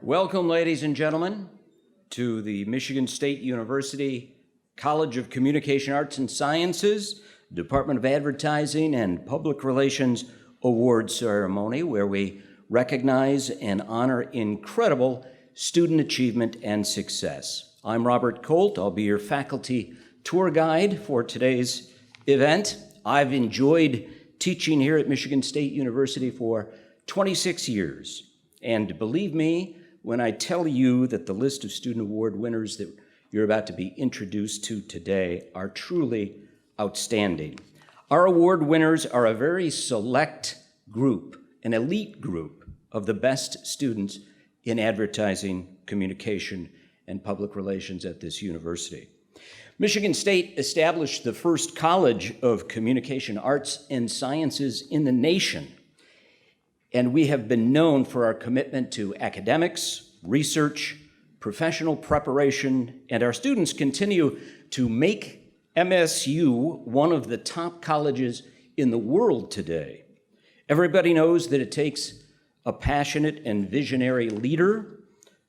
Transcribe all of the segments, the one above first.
Welcome, ladies and gentlemen, to the Michigan State University College of Communication Arts and Sciences, Department of Advertising and Public Relations Award Ceremony, where we recognize and honor incredible student achievement and success. I'm Robert Colt. I'll be your faculty tour guide for today's event. I've enjoyed teaching here at Michigan State University for 26 years, and believe me, when I tell you that the list of student award winners that you're about to be introduced to today are truly outstanding. Our award winners are a very select group, an elite group of the best students in advertising, communication, and public relations at this university. Michigan State established the first College of Communication Arts and Sciences in the nation, and we have been known for our commitment to academics, research, professional preparation, and our students continue to make MSU one of the top colleges in the world today. Everybody knows that it takes a passionate and visionary leader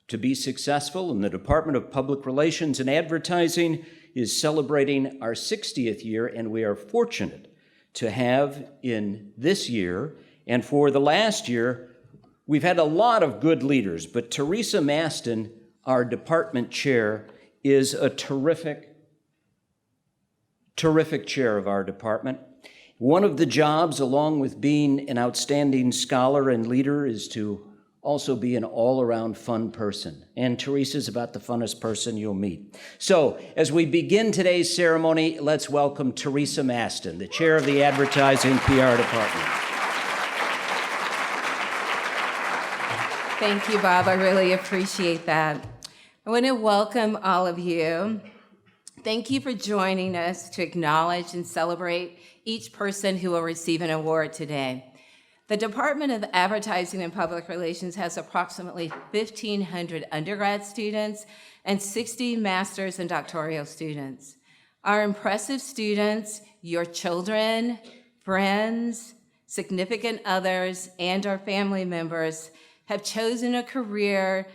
to be successful, and the Department of Public Relations and Advertising is celebrating our 60th year, and we are fortunate to have in this year and for the last year, we've had a lot of good leaders, but Teresa Maston, our department chair, is a terrific chair of our department. One of the jobs, along with being an outstanding scholar and leader, is to also be an all-around fun person. And Teresa's about the funnest person you'll meet. So, as we begin today's ceremony, let's welcome Teresa Maston, the chair of the Advertising PR Department. Thank you, Bob. I really appreciate that. I want to welcome all of you. Thank you for joining us to acknowledge and celebrate each person who will receive an award today. The Department of Advertising and Public Relations has approximately 1,500 undergrad students and 60 master's and doctoral students. Our impressive students, your children, friends, significant others, and our family members have chosen a career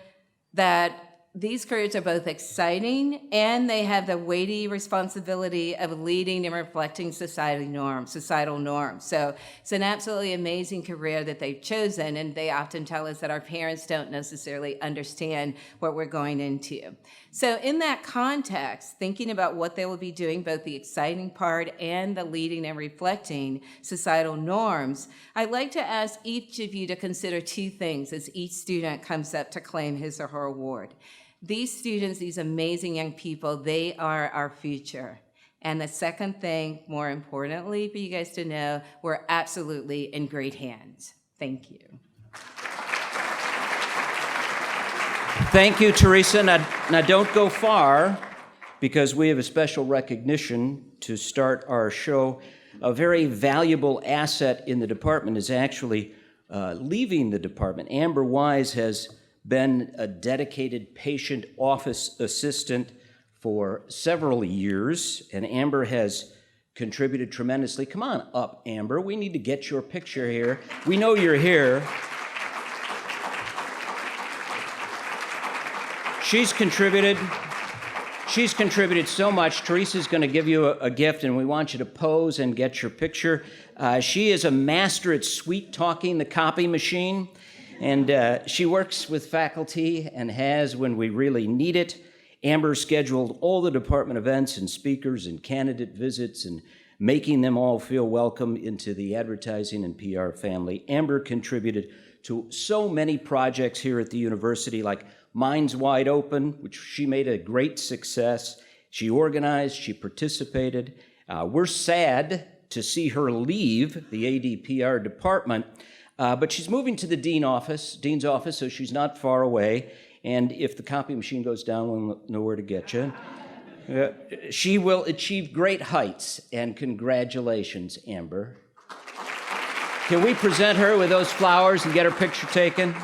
that these careers are both exciting and they have the weighty responsibility of leading and reflecting societal norms. So it's an absolutely amazing career that they've chosen, and they often tell us that our parents don't necessarily understand what we're going into. So in that context, thinking about what they will be doing, both the exciting part and the leading and reflecting societal norms, I'd like to ask each of you to consider two things as each student comes up to claim his or her award. These students, these amazing young people, they are our future. And the second thing, more importantly for you guys to know, we're absolutely in great hands. Thank you. Thank you, Teresa. Now don't go far, because we have a special recognition to start our show. A very valuable asset in the department is actually leaving the department. Amber Wise has been a dedicated patient office assistant for several years, and Amber has contributed tremendously. Come on up, Amber. We need to get your picture here. We know you're here. She's contributed so much. Teresa's going to give you a gift, and we want you to pose and get your picture. She is a master at sweet talking the copy machine, and she works with faculty and has when we really need it. Amber scheduled all the department events and speakers and candidate visits and making them all feel welcome into the advertising and PR family. Amber contributed to so many projects here at the university, like Minds Wide Open, which she made a great success. She organized, she participated. We're sad to see her leave the ADPR department, but she's moving to the dean's office, so she's not far away. And if the copy machine goes down, we'll know where to get you. She will achieve great heights, and congratulations, Amber. Can we present her with those flowers and get her picture taken?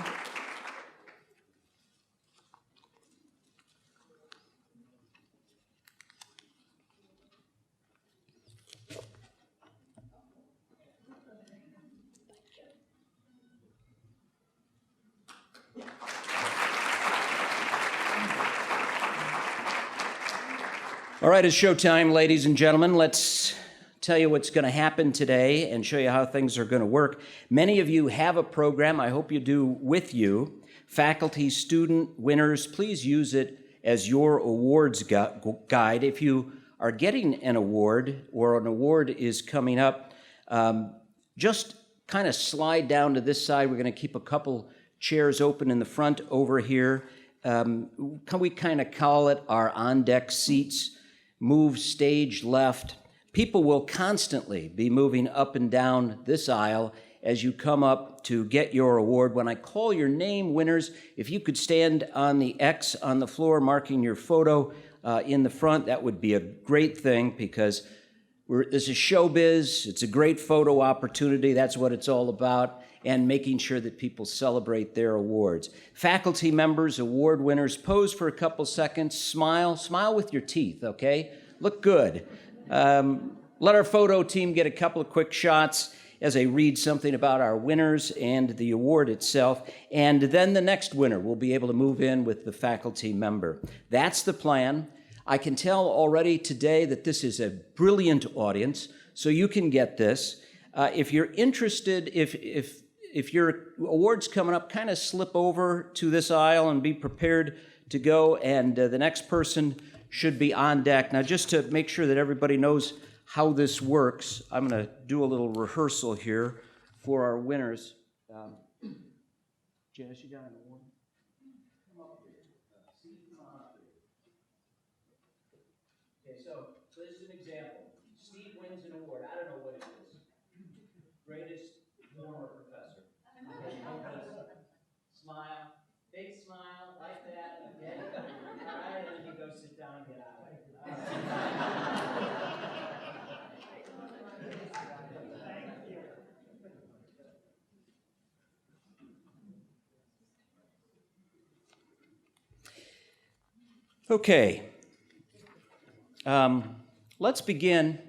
All right, it's showtime, ladies and gentlemen. Let's tell you what's going to happen today and show you how things are going to work. Many of you have a program. I hope you do with you. Faculty, student, winners, please use it as your awards guide. If you are getting an award or an award is coming up, just kind of slide down to this side. We're going to keep a couple chairs open in the front over here. We kind of call it our on-deck seats. Move stage left. People will constantly be moving up and down this aisle as you come up to get your award. When I call your name, winners, if you could stand on the X on the floor marking your photo in the front, that would be a great thing, because this is showbiz. It's a great photo opportunity. That's what it's all about, and making sure that people celebrate their awards. Faculty members, award winners, pose for a couple seconds, smile with your teeth, okay? Look good. Let our photo team get a couple of quick shots as I read something about our winners and the award itself, and then the next winner will be able to move in with the faculty member. That's the plan. I can tell already today that this is a brilliant audience, so you can get this. If you're interested, if your award's coming up, kind of slip over to this aisle and be prepared to go, and the next person should be on deck. Now, just to make sure that everybody knows how this works, I'm going to do a little rehearsal here for our winners. Janice, you got an award? Come up here. Steve, come on up here. Okay, so this is an example. Steve wins an award. I don't know what it is. Greatest former professor. Smile, big smile, like that. Okay. All right, and then you go sit down and get out of it. Okay. Let's begin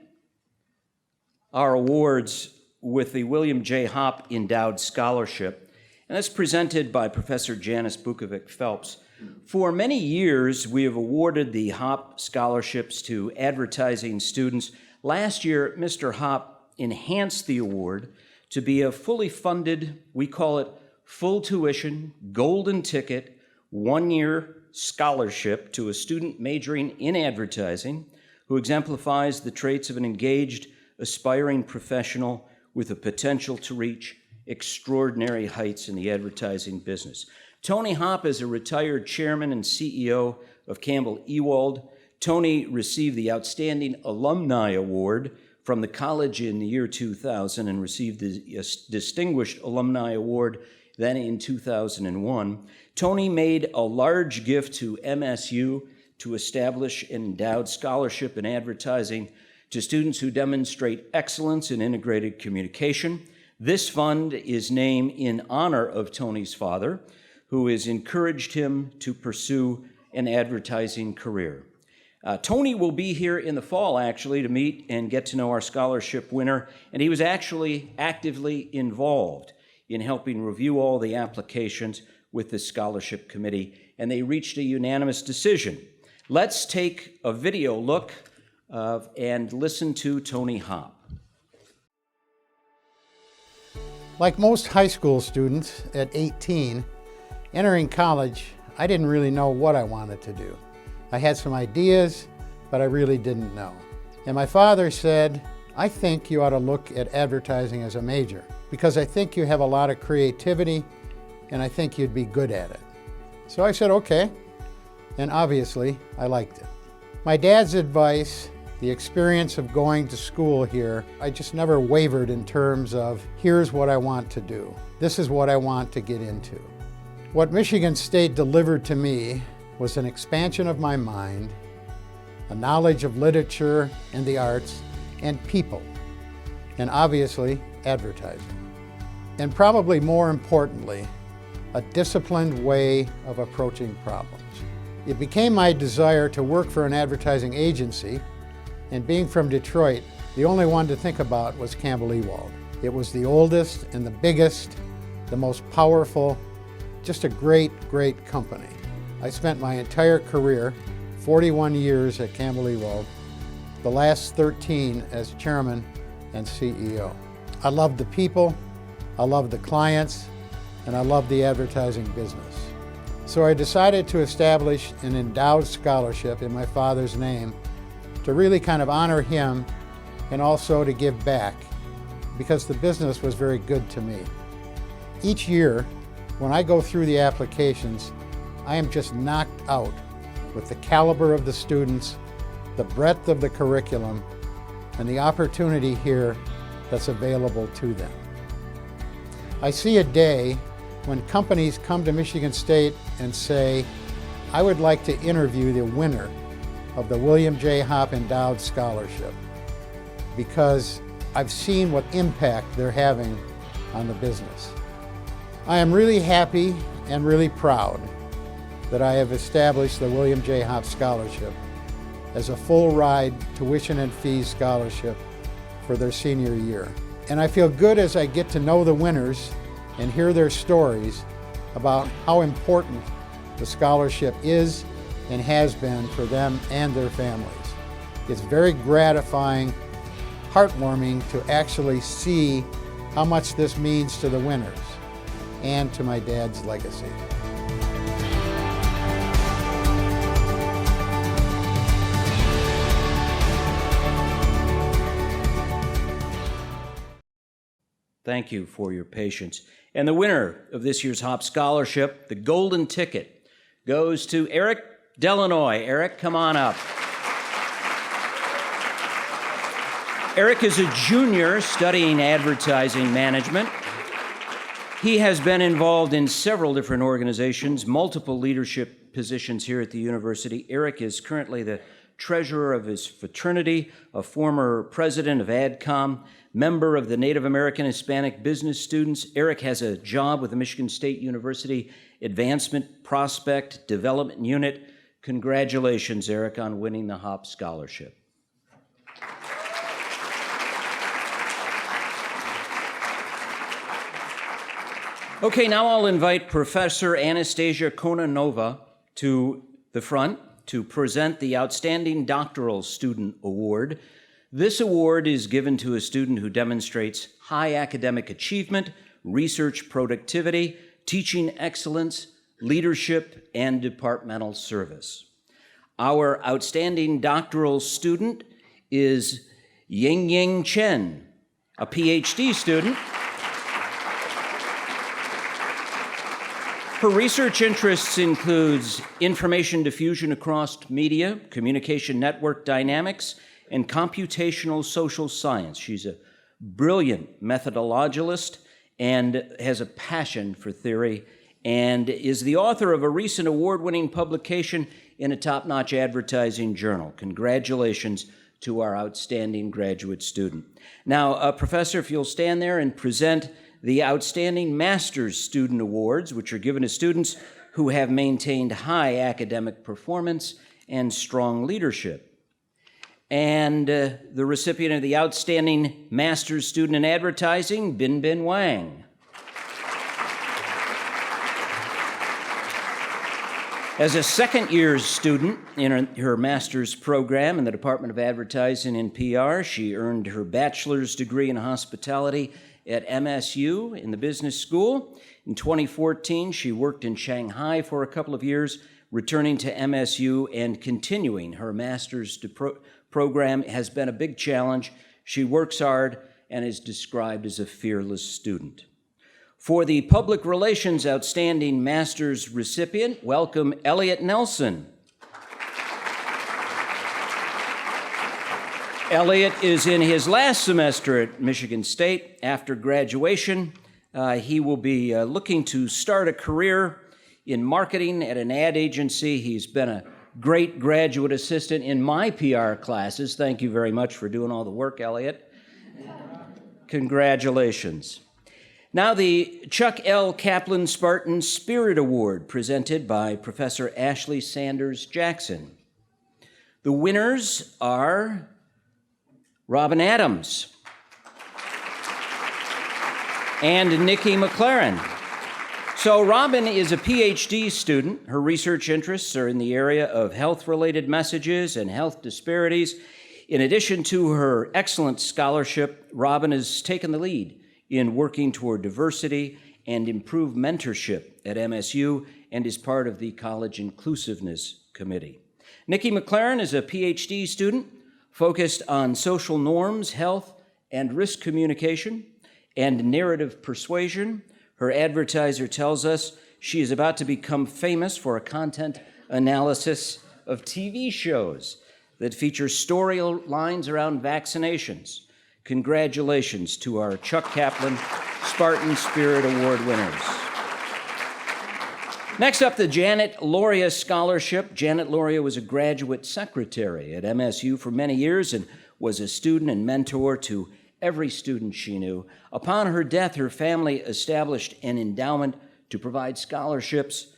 our awards with the William J. Hopp Endowed Scholarship, and that's presented by Professor Janice Bukovic Phelps. For many years, we have awarded the Hopp scholarships to advertising students. Last year, Mr. Hopp enhanced the award to be a fully funded, we call it full tuition, golden ticket, one-year scholarship to a student majoring in advertising who exemplifies the traits of an engaged, aspiring professional with the potential to reach extraordinary heights in the advertising business. Tony Hopp is a retired chairman and CEO of Campbell Ewald. Tony received the Outstanding Alumni Award from the college in the year 2000 and received the Distinguished Alumni Award then in 2001. Tony made a large gift to MSU to establish an endowed scholarship in advertising to students who demonstrate excellence in integrated communication. This fund is named in honor of Tony's father, who has encouraged him to pursue an advertising career. Tony will be here in the fall, actually, to meet and get to know our scholarship winner, and he was actually actively involved in helping review all the applications with the scholarship committee, and they reached a unanimous decision. Let's take a video look and listen to Tony Hopp. Like most high school students at 18, entering college, I didn't really know what I wanted to do. I had some ideas, but I really didn't know. And my father said, I think you ought to look at advertising as a major, because I think you have a lot of creativity and I think you'd be good at it. So I said, okay, and obviously I liked it. My dad's advice, the experience of going to school here, I just never wavered in terms of, here's what I want to do. This is what I want to get into. What Michigan State delivered to me was an expansion of my mind, a knowledge of literature and the arts and people, and obviously advertising. And probably more importantly, a disciplined way of approaching problems. It became my desire to work for an advertising agency, and being from Detroit, the only one to think about was Campbell Ewald. It was the oldest and the biggest, the most powerful, just a great, great company. I spent my entire career 41 years at Campbell Ewald, the last 13 as chairman and CEO. I love the people, I love the clients, and I love the advertising business. So I decided to establish an endowed scholarship in my father's name to really kind of honor him and also to give back, because the business was very good to me. Each year, when I go through the applications, I am just knocked out with the caliber of the students, the breadth of the curriculum, and the opportunity here that's available to them. I see a day when companies come to Michigan State and say, I would like to interview the winner of the William J. Hopp Endowed Scholarship, because I've seen what impact they're having on the business. I am really happy and really proud that I have established the William J. Hopp Scholarship as a full ride tuition and fees scholarship for their senior year. And I feel good as I get to know the winners and hear their stories about how important the scholarship is and has been for them and their families. It's very gratifying, heartwarming to actually see how much this means to the winners and to my dad's legacy. Thank you for your patience. And the winner of this year's Hopp Scholarship, the golden ticket, goes to Eric Delanoy. Eric, come on up. Eric is a junior studying advertising management. He has been involved in several different organizations, multiple leadership positions here at the university. Eric is currently the treasurer of his fraternity, a former president of AdCom, member of the Native American Hispanic Business Students. Eric has a job with the Michigan State University Advancement Prospect Development Unit. Congratulations, Eric, on winning the Hopp Scholarship. Okay, now I'll invite Professor Anastasia Kononova to the front to present the Outstanding Doctoral Student Award. This award is given to a student who demonstrates high academic achievement, research productivity, teaching excellence, leadership, and departmental service. Our outstanding doctoral student is Ying Chen, a PhD student. Her research interests includes information diffusion across media, communication network dynamics, and computational social science. She's a brilliant methodologist and has a passion for theory, and is the author of a recent award-winning publication in a top-notch advertising journal. Congratulations to our outstanding graduate student. Now, Professor, if you'll stand there and present the Outstanding Master's Student Awards, which are given to students who have maintained high academic performance and strong leadership. And the recipient of the Outstanding Master's Student in Advertising, Bin Bin Wang. As a second-year student in her master's program in the Department of Advertising and PR, she earned her bachelor's degree in hospitality at MSU in the business school. In 2014, she worked in Shanghai for a couple of years, returning to MSU and continuing her master's program has been a big challenge. She works hard and is described as a fearless student. For the Public Relations Outstanding Master's recipient, welcome Elliot Nelson. Elliot is in his last semester at Michigan State. After graduation, he will be looking to start a career in marketing at an ad agency. He's been a great graduate assistant in my PR classes. Thank you very much for doing all the work, Elliot. Congratulations. Now the Chuck L. Kaplan Spartan Spirit Award, presented by Professor Ashley Sanders Jackson. The winners are Robin Adams and Nikki McLaren. So Robin is a PhD student. Her research interests are in the area of health-related messages and health disparities. In addition to her excellent scholarship, Robin has taken the lead in working toward diversity and improved mentorship at MSU and is part of the College Inclusiveness Committee. Nikki McLaren is a PhD student focused on social norms, health, and risk communication and narrative persuasion. Her advertiser tells us she is about to become famous for a content analysis of TV shows that feature storylines around vaccinations. Congratulations to our Chuck Kaplan Spartan Spirit Award winners. Next up, the Janet Loria Scholarship. Janet Loria was a graduate secretary at MSU for many years and was a student and mentor to every student she knew. Upon her death, her family established an endowment to provide scholarships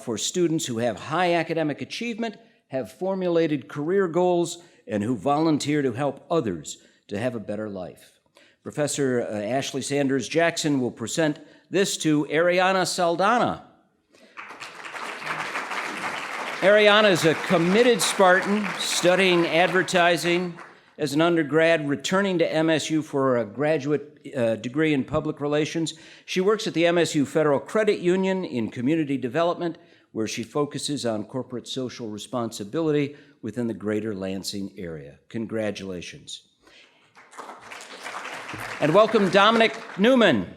for students who have high academic achievement, have formulated career goals, and who volunteer to help others to have a better life. Professor Ashley Sanders Jackson will present this to Ariana Saldana. Ariana is a committed Spartan studying advertising as an undergrad, returning to MSU for a graduate degree in public relations. She works at the MSU Federal Credit Union in community development, where she focuses on corporate social responsibility within the greater Lansing area. Congratulations. And welcome Dominic Newman.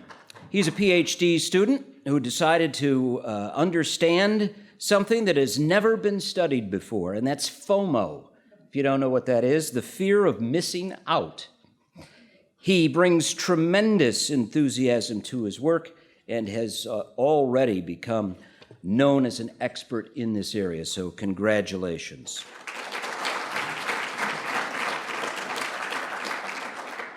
He's a PhD student who decided to understand something that has never been studied before, and that's FOMO. If you don't know what that is, the fear of missing out. He brings tremendous enthusiasm to his work and has already become known as an expert in this area, so congratulations.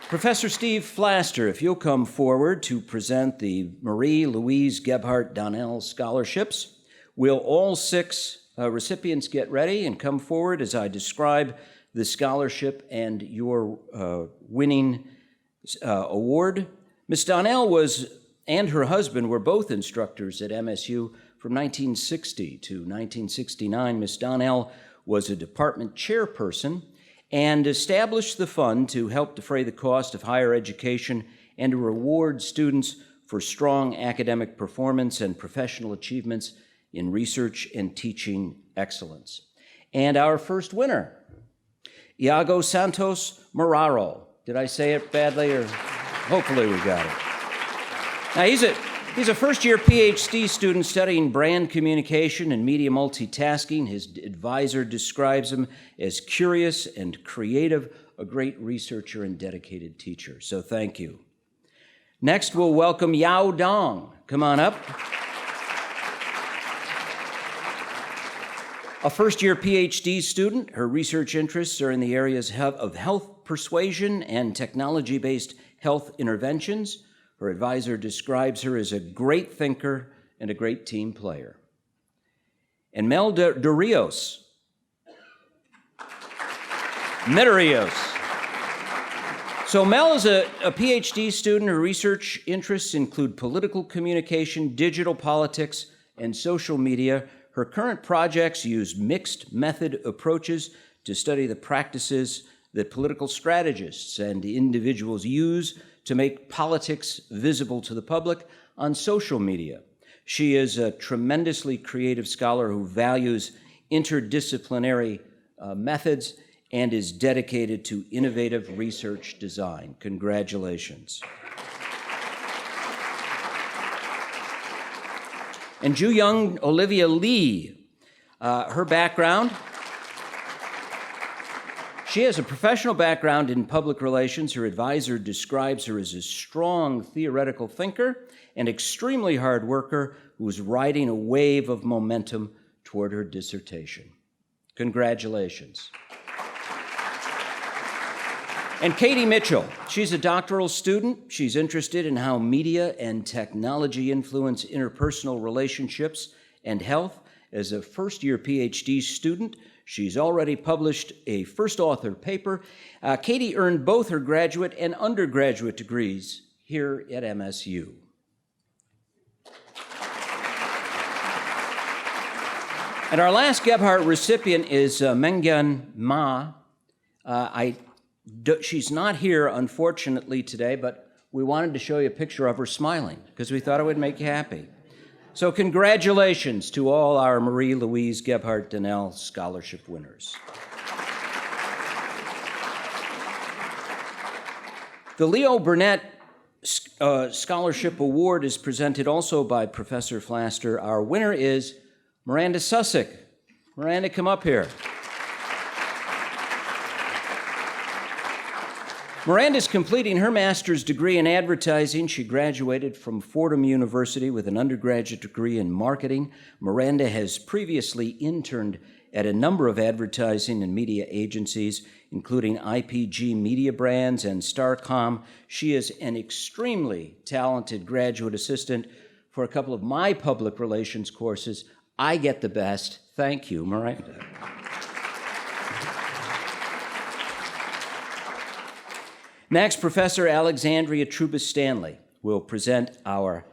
Professor Steve Flaster, if you'll come forward to present the Marie Louise Gebhardt Donnell Scholarships. Will all 6 recipients get ready and come forward as I describe the scholarship and your winning award? Ms. Donnell and her husband were both instructors at MSU from 1960 to 1969. Ms. Donnell was a department chairperson and established the fund to help defray the cost of higher education and to reward students for strong academic performance and professional achievements in research and teaching excellence. And our first winner, Iago Santos Marraro. Did I say it badly, or hopefully we got it? Now, he's a first-year PhD student studying brand communication and media multitasking. His advisor describes him as curious and creative, a great researcher and dedicated teacher. So thank you. Next, we'll welcome Yao Dong. Come on up. A first-year PhD student, her research interests are in the areas of health persuasion and technology-based health interventions. Her advisor describes her as a great thinker and a great team player. And Mel Medeiros. So Mel is a PhD student. Her research interests include political communication, digital politics, and social media. Her current projects use mixed method approaches to study the practices that political strategists and individuals use to make politics visible to the public on social media. She is a tremendously creative scholar who values interdisciplinary methods and is dedicated to innovative research design. Congratulations. And Ju-Young Olivia Lee, her background, she has a professional background in public relations. Her advisor describes her as a strong theoretical thinker and extremely hard worker who is riding a wave of momentum toward her dissertation. Congratulations. And Katie Mitchell, she's a doctoral student. She's interested in how media and technology influence interpersonal relationships and health. As a first-year PhD student, she's already published a first author paper. Katie earned both her graduate and undergraduate degrees here at MSU. And our last Gebhardt recipient is Mengyan Ma. She's not here, unfortunately, today, but we wanted to show you a picture of her smiling because we thought it would make you happy. So congratulations to all our Marie Louise Gebhardt Donnell Scholarship winners. The Leo Burnett Scholarship Award is presented also by Professor Flaster. Our winner is Miranda Sussick. Miranda, come up here. Miranda's completing her master's degree in advertising. She graduated from Fordham University with an undergraduate degree in marketing. Miranda has previously interned at a number of advertising and media agencies, including IPG Media Brands and Starcom. She is an extremely talented graduate assistant for a couple of my public relations courses. I get the best. Thank you, Miranda. Next, Professor Alexandria Trubus-Stanley will present our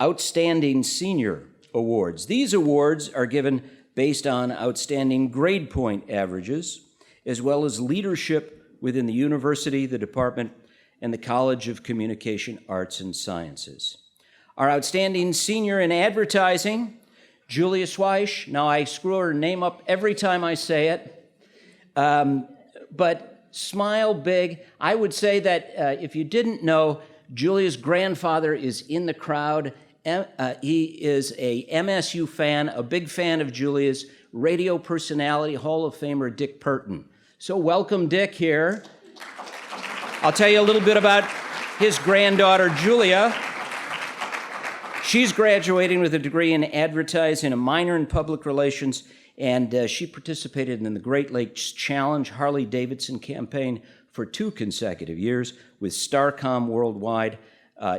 Outstanding Senior Awards. These awards are given based on outstanding grade point averages, as well as leadership within the university, the department, and the College of Communication Arts and Sciences. Our outstanding senior in advertising, Julia Swish. Now, I screw her name up every time I say it, but smile big. I would say that if you didn't know, Julia's grandfather is in the crowd. He is a MSU fan, a big fan of Julia's, radio personality, Hall of Famer Dick Purton. So welcome, Dick, here. I'll tell you a little bit about his granddaughter, Julia. She's graduating with a degree in advertising, a minor in public relations, and she participated in the Great Lakes Challenge Harley-Davidson campaign for 2 consecutive years with Starcom Worldwide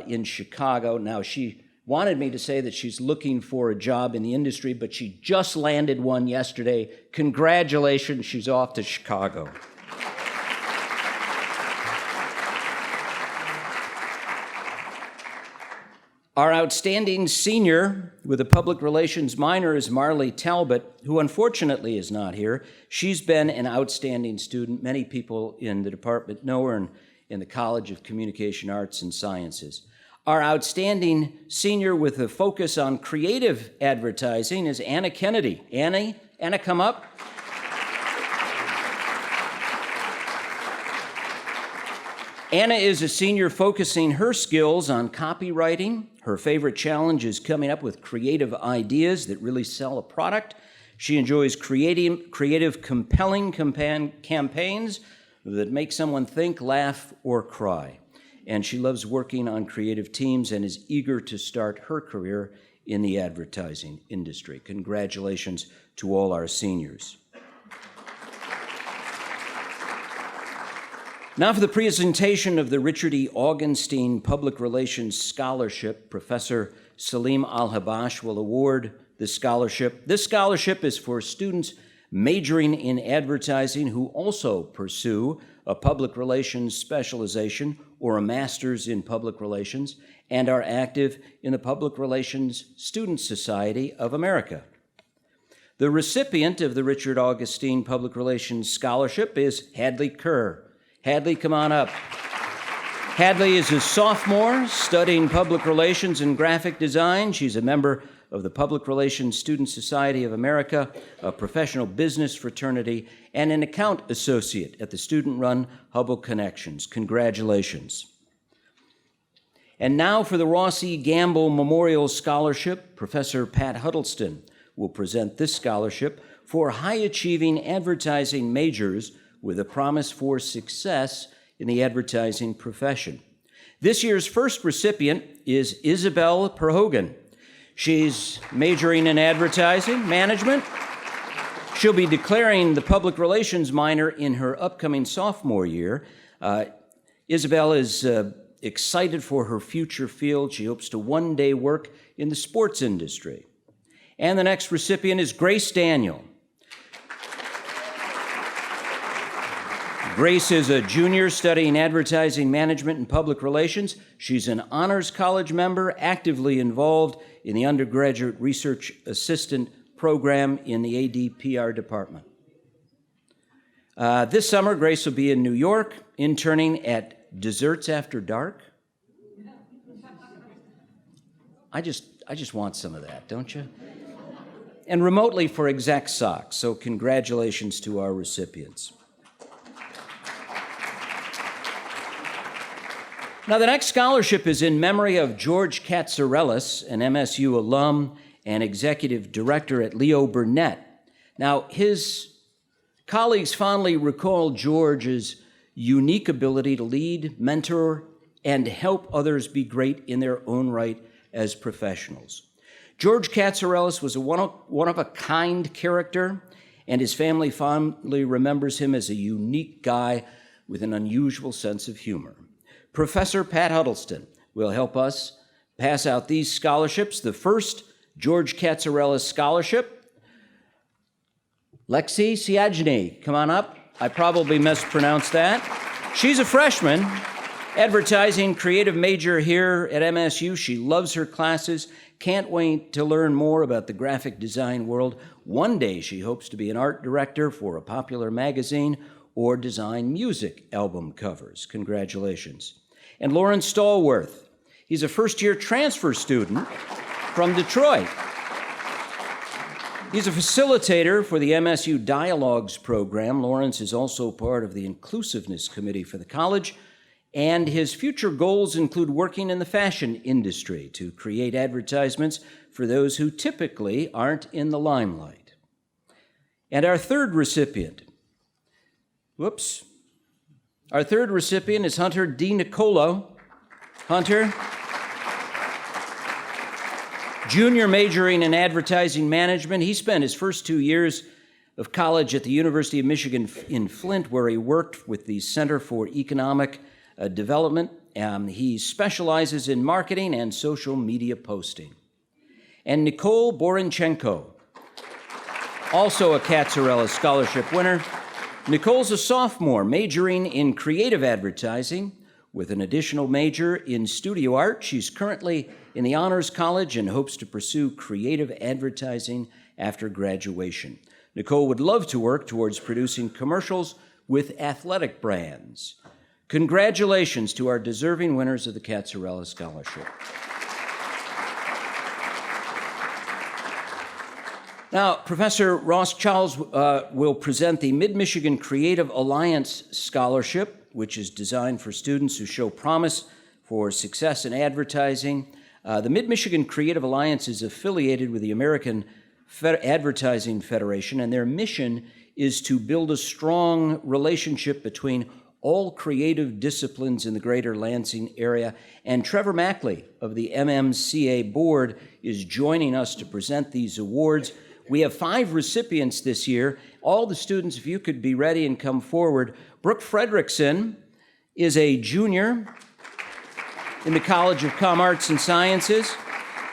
in Chicago. Now, she wanted me to say that she's looking for a job in the industry, but she just landed one yesterday. Congratulations, she's off to Chicago. Our outstanding senior with a public relations minor is Marley Talbot, who unfortunately is not here. She's been an outstanding student. Many people in the department know her and in the College of Communication Arts and Sciences. Our outstanding senior with a focus on creative advertising is Anna Kennedy. Anna, come up. Anna is a senior focusing her skills on copywriting. Her favorite challenge is coming up with creative ideas that really sell a product. She enjoys creative compelling campaigns that make someone think, laugh, or cry. And she loves working on creative teams and is eager to start her career in the advertising industry. Congratulations to all our seniors. Now for the presentation of the Richard E. Augenstein Public Relations Scholarship, Professor Salim Al-Habash will award the scholarship. This scholarship is for students majoring in advertising who also pursue a public relations specialization or a master's in public relations and are active in the Public Relations Student Society of America. The recipient of the Richard Augenstein Public Relations Scholarship is Hadley Kerr. Hadley, come on up. Hadley is a sophomore studying public relations and graphic design. She's a member of the Public Relations Student Society of America, a professional business fraternity, and an account associate at the student-run Hubble Connections. Congratulations. And now for the Ross E. Gamble Memorial Scholarship, Professor Pat Huddleston will present this scholarship for high-achieving advertising majors with a promise for success in the advertising profession. This year's first recipient is Isabel Perhogan. She's majoring in advertising management. She'll be declaring the public relations minor in her upcoming sophomore year. Isabel is excited for her future field. She hopes to one day work in the sports industry. And the next recipient is Grace Daniel. Grace is a junior studying advertising management and public relations. She's an honors college member, actively involved in the undergraduate research assistant program in the AD/PR department. This summer, Grace will be in New York, interning at Desserts After Dark. I just want some of that, don't you? And remotely for Exact Socks, so congratulations to our recipients. Now, the next scholarship is in memory of George Katsarelis, an MSU alum and executive director at Leo Burnett. Now, his colleagues fondly recall George's unique ability to lead, mentor, and help others be great in their own right as professionals. George Katsarelis was a one-of-a-kind character, and his family fondly remembers him as a unique guy with an unusual sense of humor. Professor Pat Huddleston will help us pass out these scholarships. The first George Katsarelis Scholarship. Lexi Siajni, come on up. I probably mispronounced that. She's a freshman, advertising creative major here at MSU. She loves her classes, can't wait to learn more about the graphic design world. One day she hopes to be an art director for a popular magazine or design music album covers. Congratulations. And Lawrence Stallworth. He's a first-year transfer student from Detroit. He's a facilitator for the MSU Dialogues program. Lawrence is also part of the Inclusiveness Committee for the college, and his future goals include working in the fashion industry to create advertisements for those who typically aren't in the limelight. And our third recipient is Hunter D. Nicolo. Hunter, junior majoring in advertising management. He spent his first 2 years of college at the University of Michigan in Flint, where he worked with the Center for Economic Development. He specializes in marketing and social media posting. And Nicole Borinchenko, also a Katsarelis Scholarship winner. Nicole's a sophomore, majoring in creative advertising with an additional major in studio art. She's currently in the Honors College and hopes to pursue creative advertising after graduation. Nicole would love to work towards producing commercials with athletic brands. Congratulations to our deserving winners of the Katsarelis Scholarship. Now, Professor Ross Charles will present the Mid-Michigan Creative Alliance Scholarship, which is designed for students who show promise for success in advertising. The Mid-Michigan Creative Alliance is affiliated with the American Advertising Federation, and their mission is to build a strong relationship between all creative disciplines in the greater Lansing area. And Trevor Mackley of the MMCA board is joining us to present these awards. We have 5 recipients this year. All the students, if you could be ready and come forward. Brooke Fredrickson is a junior in the College of Com Arts and Sciences,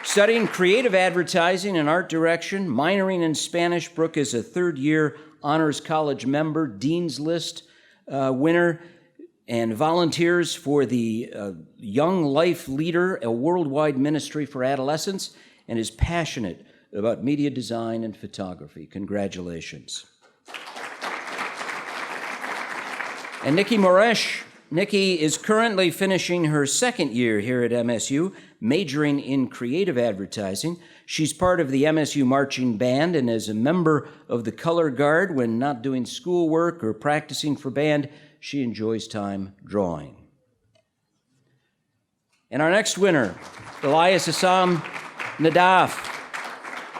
studying creative advertising and art direction, minoring in Spanish. Brooke is a third-year Honors College member, Dean's List winner, and volunteers for the Young Life Leader, a worldwide ministry for adolescents, and is passionate about media design and photography. Congratulations. And Nikki Moresh. Nikki is currently finishing her second year here at MSU, majoring in creative advertising. She's part of the MSU Marching Band and is a member of the Color Guard. When not doing schoolwork or practicing for band, she enjoys time drawing. And our next winner, Elias Assam Nadaf.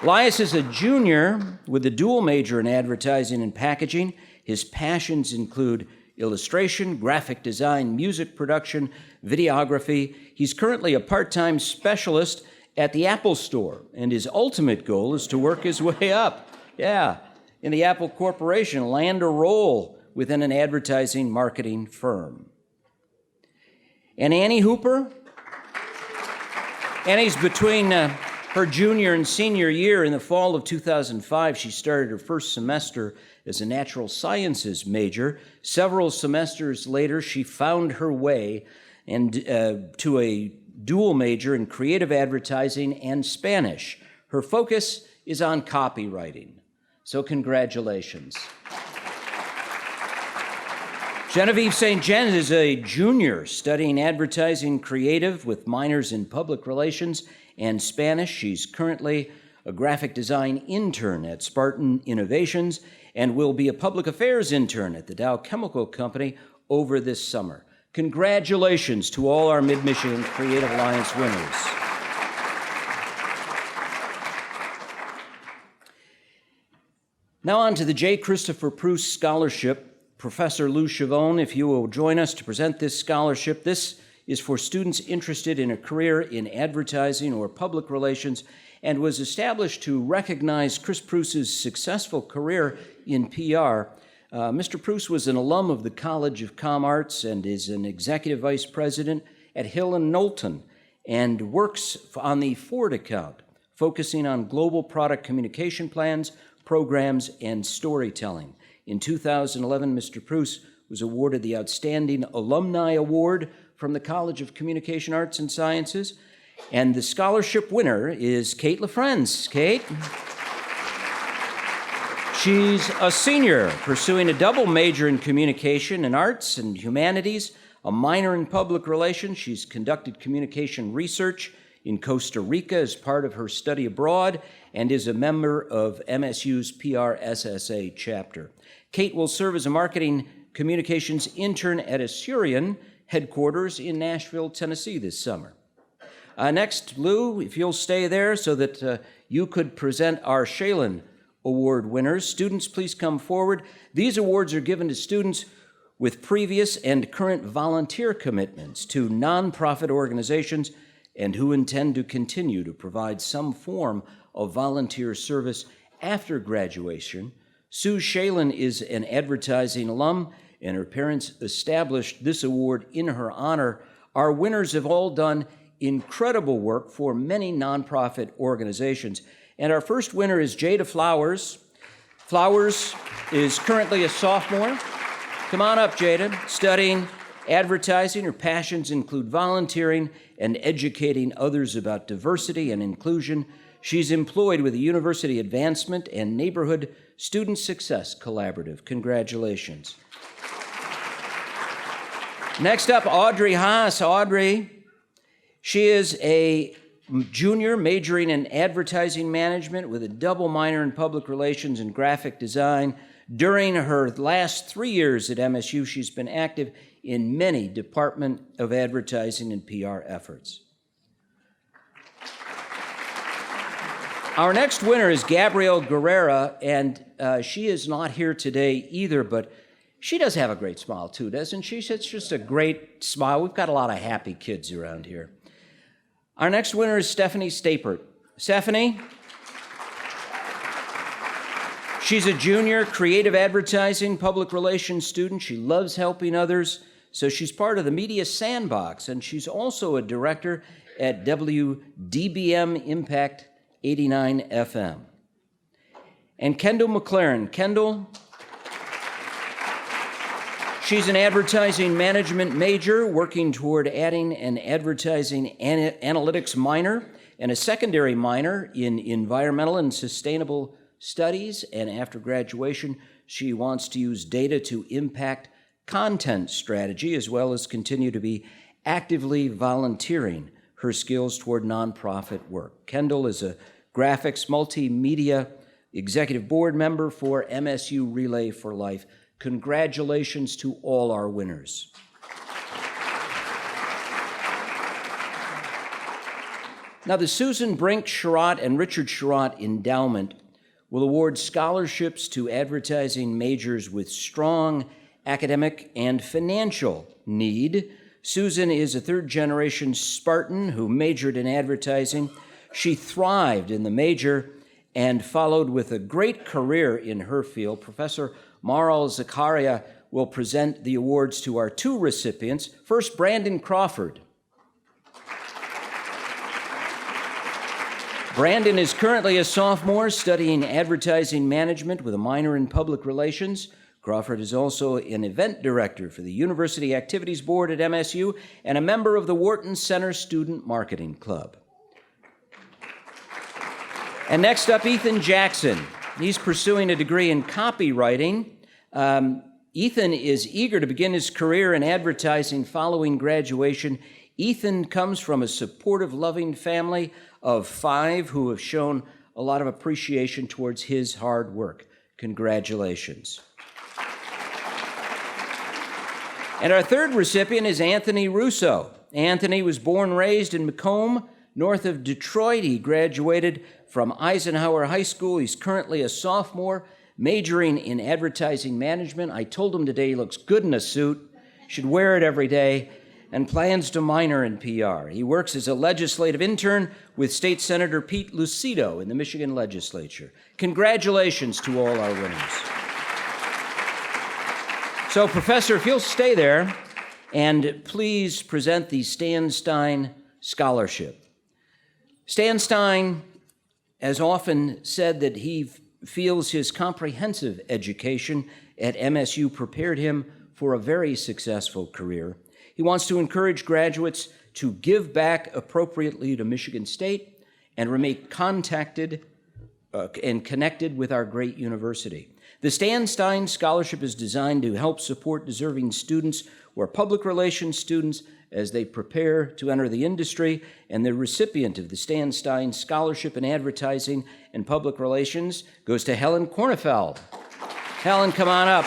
Elias is a junior with a dual major in advertising and packaging. His passions include illustration, graphic design, music production, videography. He's currently a part-time specialist at the Apple Store, and his ultimate goal is to work his way up, in the Apple Corporation, land a role within an advertising marketing firm. And Annie Hooper. Annie's between her junior and senior year. In the fall of 2005, she started her first semester as a natural sciences major. Several semesters later, she found her way to a dual major in creative advertising and Spanish. Her focus is on copywriting. So congratulations. Genevieve St. John is a junior studying advertising creative with minors in public relations and Spanish. She's currently a graphic design intern at Spartan Innovations and will be a public affairs intern at the Dow Chemical Company over this summer. Congratulations to all our Mid-Michigan Creative Alliance winners. Now on to the J. Christopher Preuss Scholarship. Professor Lou Chavone, if you will join us to present this scholarship. This is for students interested in a career in advertising or public relations and was established to recognize Chris Preuss's successful career in PR. Mr. Preuss was an alum of the College of Com Arts and is an executive vice president at Hill & Knowlton and works on the Ford account, focusing on global product communication plans, programs, and storytelling. In 2011, Mr. Preuss was awarded the Outstanding Alumni Award from the College of Communication Arts and Sciences, and the scholarship winner is Kate LaFrenz. Kate? She's a senior pursuing a double major in communication and arts and humanities, a minor in public relations. She's conducted communication research in Costa Rica as part of her study abroad and is a member of MSU's PRSSA chapter. Kate will serve as a marketing communications intern at Asurion headquarters in Nashville, Tennessee this summer. Next, Lou, if you'll stay there so that you could present our Shailen Award winners. Students, please come forward. These awards are given to students with previous and current volunteer commitments to nonprofit organizations and who intend to continue to provide some form of volunteer service after graduation. Sue Shailen is an advertising alum, and her parents established this award in her honor. Our winners have all done incredible work for many nonprofit organizations. And our first winner is Jada Flowers. Flowers is currently a sophomore. Come on up, Jada. Studying advertising. Her passions include volunteering and educating others about diversity and inclusion. She's employed with the University Advancement and Neighborhood Student Success Collaborative. Congratulations. Next up, Audrey Haas. Audrey, she is a junior majoring in advertising management with a double minor in public relations and graphic design. During her last 3 years at MSU, she's been active in many Department of Advertising and PR efforts. Our next winner is Gabrielle Guerrera, and she is not here today either, but she does have a great smile too, doesn't she? It's just a great smile. We've got a lot of happy kids around here. Our next winner is Stephanie Stapert. Stephanie? She's a junior creative advertising public relations student. She loves helping others, so she's part of the Media Sandbox, and she's also a director at WDBM Impact 89 FM. And Kendall McLaren. Kendall, she's an advertising management major working toward adding an advertising analytics minor and a secondary minor in environmental and sustainable studies. And after graduation, she wants to use data to impact content strategy as well as continue to be actively volunteering her skills toward nonprofit work. Kendall is a graphics multimedia executive board member for MSU Relay for Life. Congratulations to all our winners. Now, the Susan Brink Sherratt and Richard Sherratt Endowment will award scholarships to advertising majors with strong academic and financial need. Susan is a third-generation Spartan who majored in advertising. She thrived in the major and followed with a great career in her field. Professor Maral Zakaria will present the awards to our two recipients. First, Brandon Crawford. Brandon is currently a sophomore studying advertising management with a minor in public relations. Crawford is also an event director for the University Activities Board at MSU and a member of the Wharton Center Student Marketing Club. And next up, Ethan Jackson. He's pursuing a degree in copywriting. Ethan is eager to begin his career in advertising following graduation. Ethan comes from a supportive, loving family of 5 who have shown a lot of appreciation towards his hard work. Congratulations. And our third recipient is Anthony Russo. Anthony was born and raised in Macomb, north of Detroit. He graduated from Eisenhower High School. He's currently a sophomore, majoring in advertising management. I told him today he looks good in a suit, should wear it every day, and plans to minor in PR. He works as a legislative intern with State Senator Pete Lucido in the Michigan legislature. Congratulations to all our winners. So, Professor, if you'll stay there, and please present the Stan Stein Scholarship. Stan Stein has often said that he feels his comprehensive education at MSU prepared him for a very successful career. He wants to encourage graduates to give back appropriately to Michigan State and remain contacted and connected with our great university. The Stan Stein Scholarship is designed to help support deserving students who are public relations students as they prepare to enter the industry, and the recipient of the Stan Stein Scholarship in Advertising and Public Relations goes to Helen Kornefeld. Helen, come on up.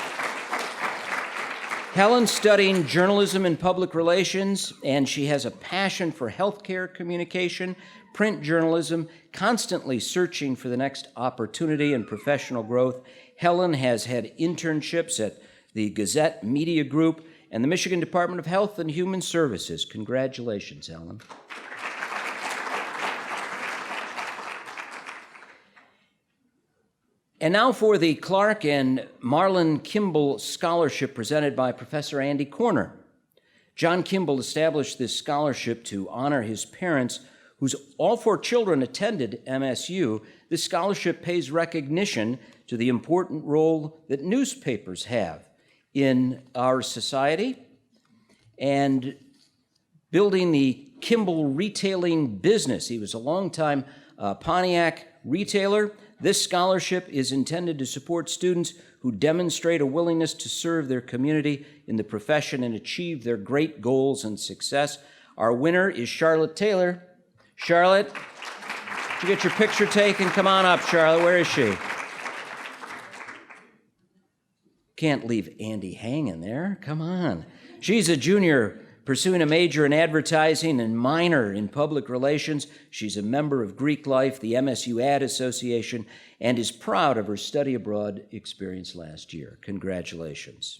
Helen's studying journalism and public relations, and she has a passion for healthcare communication, print journalism, constantly searching for the next opportunity and professional growth. Helen has had internships at the Gazette Media Group and the Michigan Department of Health and Human Services. Congratulations, Helen. And now for the Clark and Marlon Kimball Scholarship presented by Professor Andy Corner. John Kimball established this scholarship to honor his parents, whose all 4 children attended MSU. This scholarship pays recognition to the important role that newspapers have in our society and building the Kimball retailing business. He was a longtime Pontiac retailer. This scholarship is intended to support students who demonstrate a willingness to serve their community in the profession and achieve their great goals and success. Our winner is Charlotte Taylor. Charlotte, did you get your picture taken? Come on up, Charlotte. Where is she? Can't leave Andy hanging there. Come on. She's a junior pursuing a major in advertising and minor in public relations. She's a member of Greek Life, the MSU Ad Association, and is proud of her study abroad experience last year. Congratulations.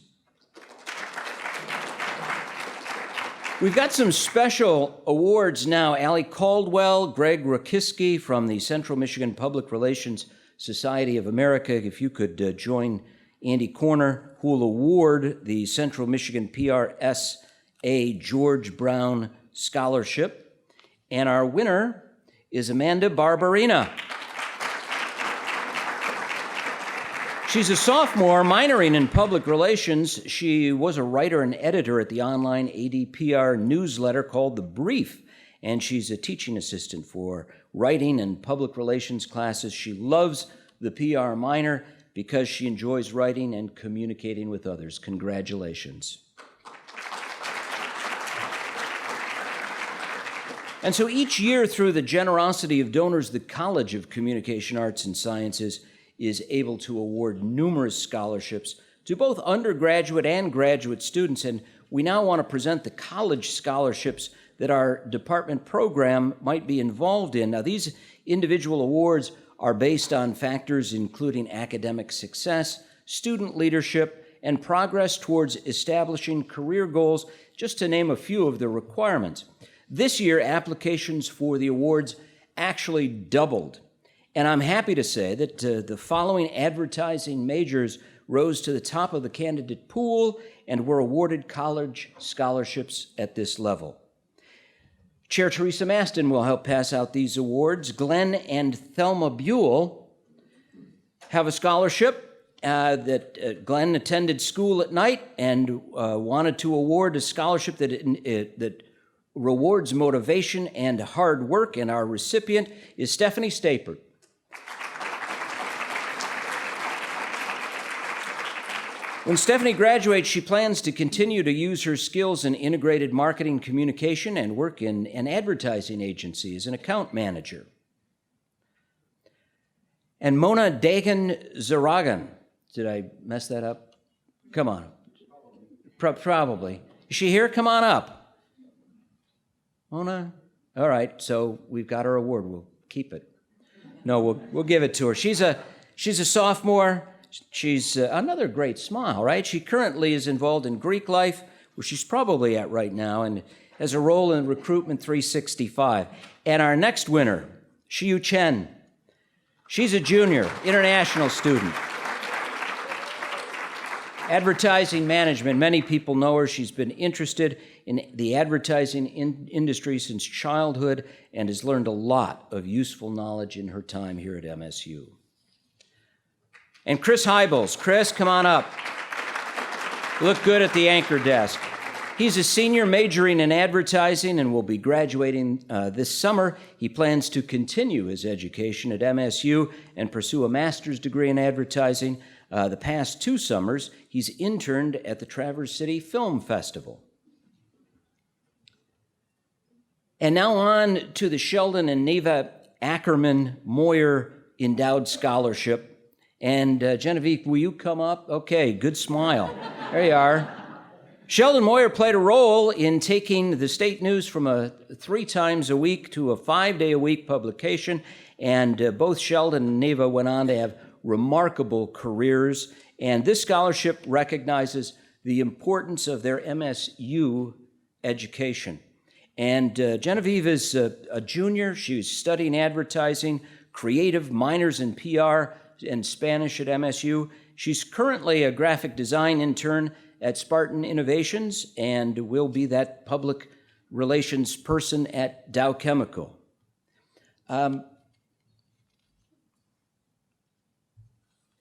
We've got some special awards now. Allie Caldwell, Greg Rakiski from the Central Michigan Public Relations Society of America. If you could join Andy Corner, who will award the Central Michigan PRSA George Brown Scholarship. And our winner is Amanda Barbarina. She's a sophomore minoring in public relations. She was a writer and editor at the online ADPR newsletter called The Brief, and she's a teaching assistant for writing and public relations classes. She loves the PR minor because she enjoys writing and communicating with others. Congratulations. And so each year, through the generosity of donors, the College of Communication Arts and Sciences is able to award numerous scholarships to both undergraduate and graduate students. And we now want to present the college scholarships that our department program might be involved in. Now, these individual awards are based on factors including academic success, student leadership, and progress towards establishing career goals, just to name a few of the requirements. This year, applications for the awards actually doubled. And I'm happy to say that the following advertising majors rose to the top of the candidate pool and were awarded college scholarships at this level. Chair Teresa Maston will help pass out these awards. Glenn and Thelma Buell have a scholarship that Glenn attended school at night and wanted to award a scholarship that rewards motivation and hard work, and our recipient is Stephanie Stapert. When Stephanie graduates, she plans to continue to use her skills in integrated marketing communication and work in an advertising agency as an account manager. And Mona Dagan Zaragan, did I mess that up? Come on. Probably. Is she here? Come on up. Mona? All right, so we've got her award. We'll keep it. No, we'll give it to her. She's a sophomore. She's another great smile, right? She currently is involved in Greek life, where she's probably at right now, and has a role in Recruitment 365. And our next winner, Shiyu Chen. She's a junior, international student. Advertising management, many people know her. She's been interested in the advertising industry since childhood and has learned a lot of useful knowledge in her time here at MSU. And Chris Hybels. Chris, come on up. Look good at the anchor desk. He's a senior majoring in advertising and will be graduating this summer. He plans to continue his education at MSU and pursue a master's degree in advertising. The past 2 summers, he's interned at the Traverse City Film Festival. And now on to the Sheldon and Neva Ackerman Moyer Endowed Scholarship. And Genevieve, will you come up? Okay, good smile. There you are. Sheldon Moyer played a role in taking the state news from a 3 times a week to a 5-day-a-week publication, and both Sheldon and Neva went on to have remarkable careers, and this scholarship recognizes the importance of their MSU education. And Genevieve is a junior. She's studying advertising, creative minors in PR and Spanish at MSU. She's currently a graphic design intern at Spartan Innovations and will be that public relations person at Dow Chemical. And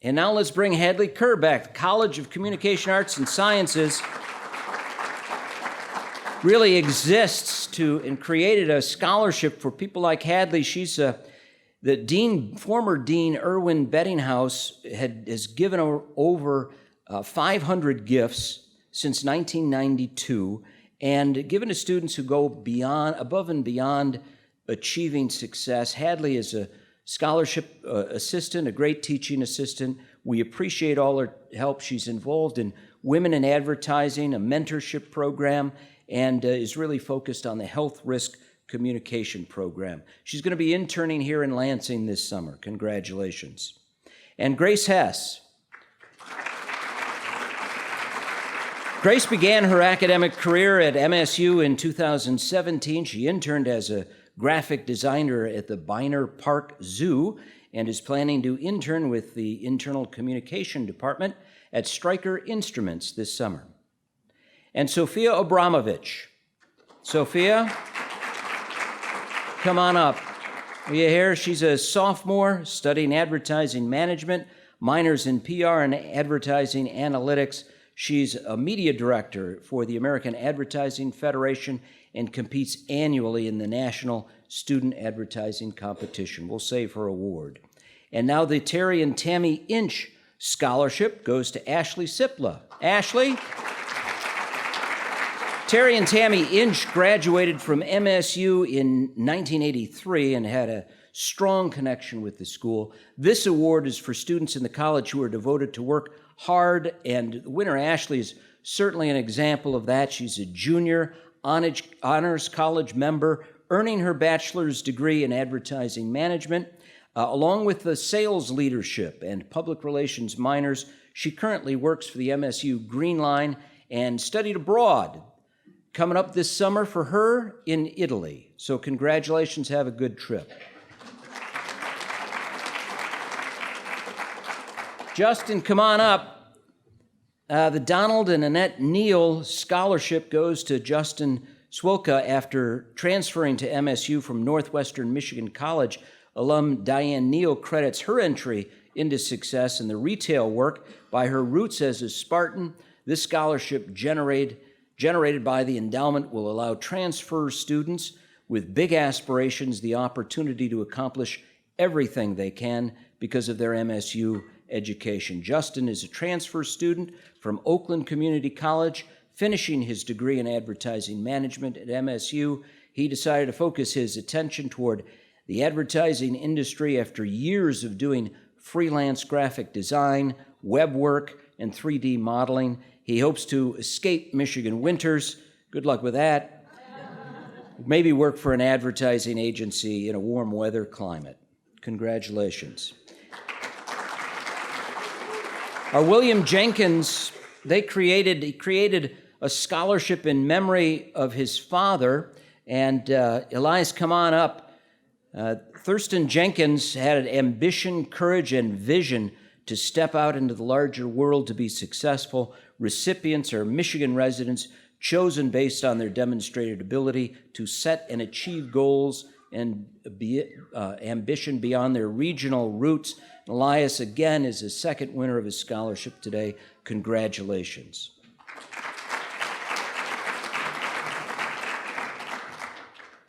now let's bring Hadley Kerr back. The College of Communication Arts and Sciences really exists and created a scholarship for people like Hadley. She's the former dean, Erwin Bettinghaus, has given over 500 gifts since 1992 and given to students who go above and beyond achieving success. Hadley is a scholarship assistant, a great teaching assistant. We appreciate all her help. She's involved in Women in Advertising, a mentorship program, and is really focused on the health risk communication program. She's going to be interning here in Lansing this summer. Congratulations. And Grace Hess. Grace began her academic career at MSU in 2017. She interned as a graphic designer at the Biner Park Zoo and is planning to intern with the Internal Communication Department at Stryker Instruments this summer. And Sophia Abramovich. Sophia, come on up. Are you here? She's a sophomore studying advertising management, minors in PR and advertising analytics. She's a media director for the American Advertising Federation and competes annually in the National Student Advertising Competition. We'll save her award. And now the Terry and Tammy Inch Scholarship goes to Ashley Sipla. Ashley? Terry and Tammy Inch graduated from MSU in 1983 and had a strong connection with the school. This award is for students in the college who are devoted to work hard, and winner Ashley is certainly an example of that. She's a junior honors college member, earning her bachelor's degree in advertising management. Along with the sales leadership and public relations minors, she currently works for the MSU Green Line and studied abroad. Coming up this summer for her in Italy. So congratulations, have a good trip. Justin, come on up. The Donald and Annette Neal Scholarship goes to Justin Swilka after transferring to MSU from Northwestern Michigan College. Alum Diane Neal credits her entry into success in the retail work by her roots as a Spartan. This scholarship generated by the endowment will allow transfer students with big aspirations the opportunity to accomplish everything they can because of their MSU education. Justin is a transfer student from Oakland Community College, finishing his degree in advertising management at MSU. He decided to focus his attention toward the advertising industry after years of doing freelance graphic design, web work, and 3D modeling. He hopes to escape Michigan winters. Good luck with that. Maybe work for an advertising agency in a warm weather climate. Congratulations. Our William Jenkins, he created a scholarship in memory of his father. And Elias, come on up. Thurston Jenkins had an ambition, courage, and vision to step out into the larger world to be successful. Recipients are Michigan residents chosen based on their demonstrated ability to set and achieve goals and ambition beyond their regional roots. Elias, again, is the second winner of his scholarship today. Congratulations.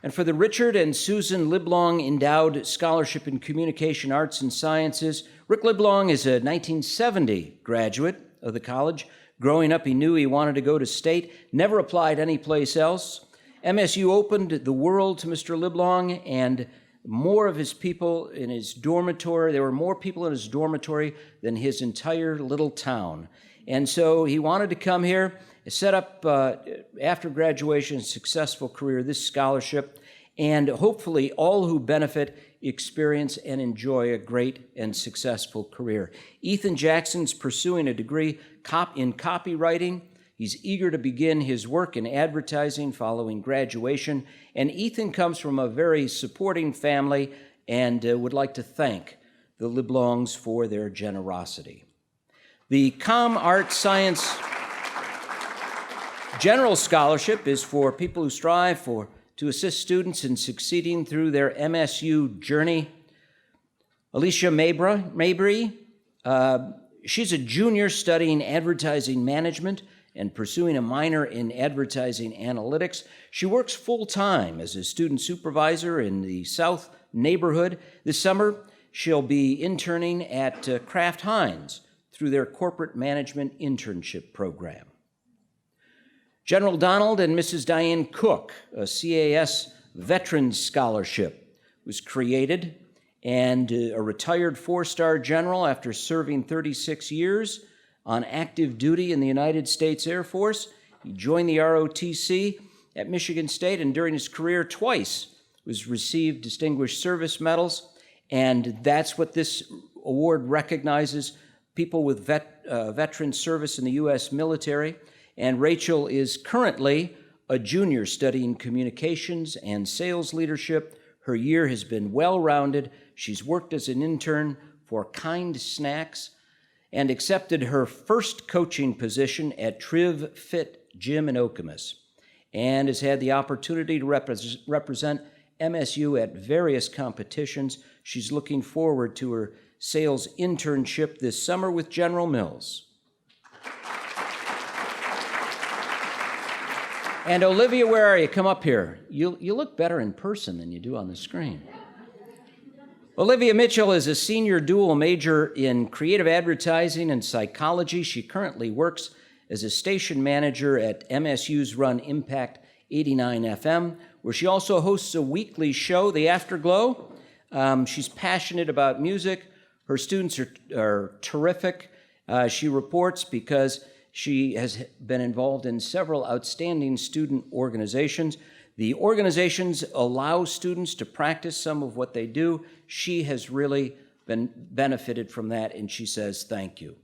And for the Richard and Susan Liblong Endowed Scholarship in Communication Arts and Sciences, Rick Liblong is a 1970 graduate of the college. Growing up, he knew he wanted to go to state, never applied anyplace else. MSU opened the world to Mr. Liblong, and more of his people in his dormitory, there were more people in his dormitory than his entire little town. And so he wanted to come here, set up, after graduation, a successful career, this scholarship, and hopefully all who benefit experience and enjoy a great and successful career. Ethan Jackson's pursuing a degree in copywriting. He's eager to begin his work in advertising following graduation, and Ethan comes from a very supporting family and would like to thank the Liblongs for their generosity. The Com Art Science General Scholarship is for people who strive to assist students in succeeding through their MSU journey. Alicia Mabry, she's a junior studying advertising management and pursuing a minor in advertising analytics. She works full-time as a student supervisor in the South neighborhood. This summer, she'll be interning at Kraft Heinz through their corporate management internship program. General Donald and Mrs. Diane Cook, a CAS Veterans Scholarship, was created, and a retired four-star general after serving 36 years on active duty in the United States Air Force. He joined the ROTC at Michigan State, and during his career twice received Distinguished Service Medals, and that's what this award recognizes, people with veteran service in the U.S. military. And Rachel is currently a junior studying communications and sales leadership. Her year has been well-rounded. She's worked as an intern for Kind Snacks and accepted her first coaching position at Triv Fit Gym in Okemos, and has had the opportunity to represent MSU at various competitions. She's looking forward to her sales internship this summer with General Mills. And Olivia, where are you? Come up here. You look better in person than you do on the screen. Olivia Mitchell is a senior dual major in creative advertising and psychology. She currently works as a station manager at MSU's run Impact 89 FM, where she also hosts a weekly show, The Afterglow. She's passionate about music. Her students are terrific. She reports because she has been involved in several outstanding student organizations. The organizations allow students to practice some of what they do. She has really been benefited from that, and she says thank you.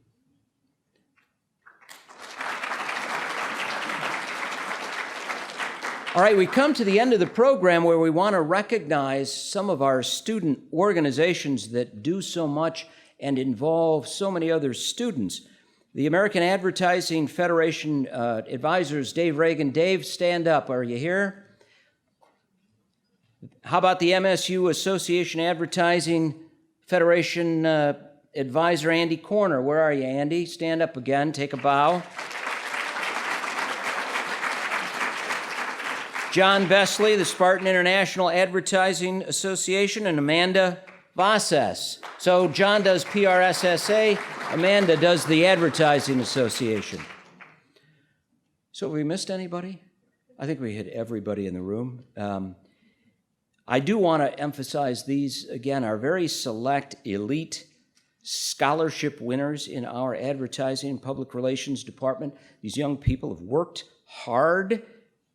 All right, we come to the end of the program where we want to recognize some of our student organizations that do so much and involve so many other students. The American Advertising Federation advisors, Dave Reagan. Dave, stand up. Are you here? How about the MSU Association Advertising Federation advisor, Andy Corner? Where are you, Andy? Stand up again. Take a bow. John Besley, the Spartan International Advertising Association, and Amanda Vasses. So John does PRSSA, Amanda does the Advertising Association. So have we missed anybody? I think we hit everybody in the room. I do want to emphasize these, again, are very select, elite scholarship winners in our advertising and public relations department. These young people have worked hard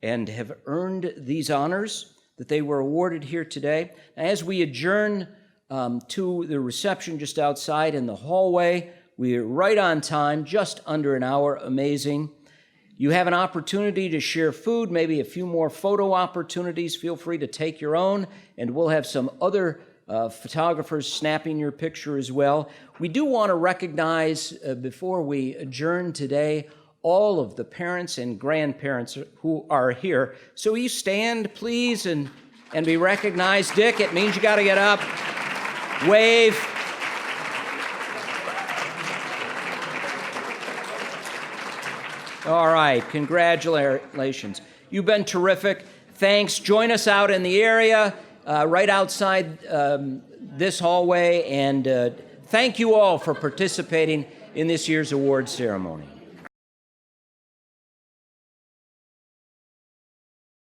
and have earned these honors that they were awarded here today. As we adjourn to the reception just outside in the hallway, we are right on time, just under an hour, amazing. You have an opportunity to share food, maybe a few more photo opportunities. Feel free to take your own, and we'll have some other photographers snapping your picture as well. We do want to recognize, before we adjourn today, all of the parents and grandparents who are here. So will you stand, please, and be recognized? Dick, it means you got to get up, wave. All right, congratulations. You've been terrific. Thanks. Join us out in the area, right outside this hallway, and thank you all for participating in this year's award ceremony.